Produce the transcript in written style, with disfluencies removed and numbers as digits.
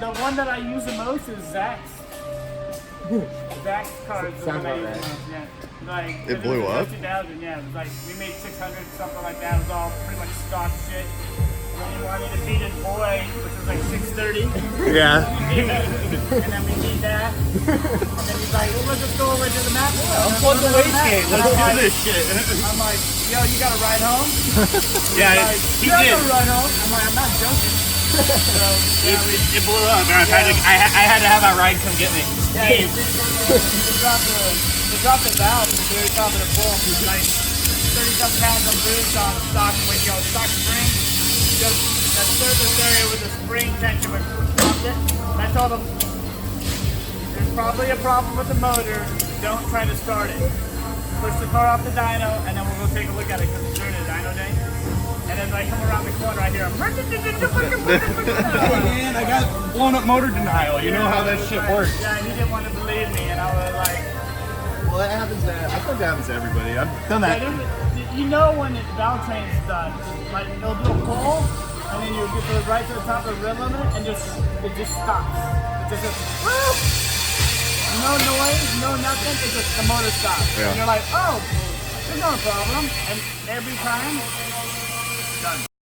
The one that I use the most is Zach's. Zach's cars. Sounds about right. Yeah. Like, it blew up? 2000, yeah. It was like, we made 600, something like that. It was all pretty much stock shit. And then he wanted to beat his boy, which was like 630. Yeah. And then we beat that. And then he's like, well, let's just go over to the map. Unplug the weight skate. Let's do this shit. I'm like, yo, you gotta ride home? Yeah, like, he you did. gotta ride home? I'm like, I'm not joking. So, yeah, It blew up. I had to have that ride come get me. yeah, they dropped the valve at the very top of the pool. Like 30-some pounds of boost on stock, with stock spring. Just that surface area with the spring tension would dropped it. And I told them, there's probably a problem with the motor. Don't try to start it. Push the car off the dyno, and then we'll go take a look at it because it's during a dyno day. And as I come around the corner, I hear him. Man, I got blown up motor denial. You know how that shit works. Yeah, and he didn't want to believe me, and I was like, Well, that happens to, I think that happens to everybody. I've done that. you know when the valve train's done, like it'll do a pull, and then you get to right to the top of the rim limiter, and it just stops. It just goes, no noise, no nothing. It just the motor stops. Yeah. And you're like, oh, there's no problem. And every time, done.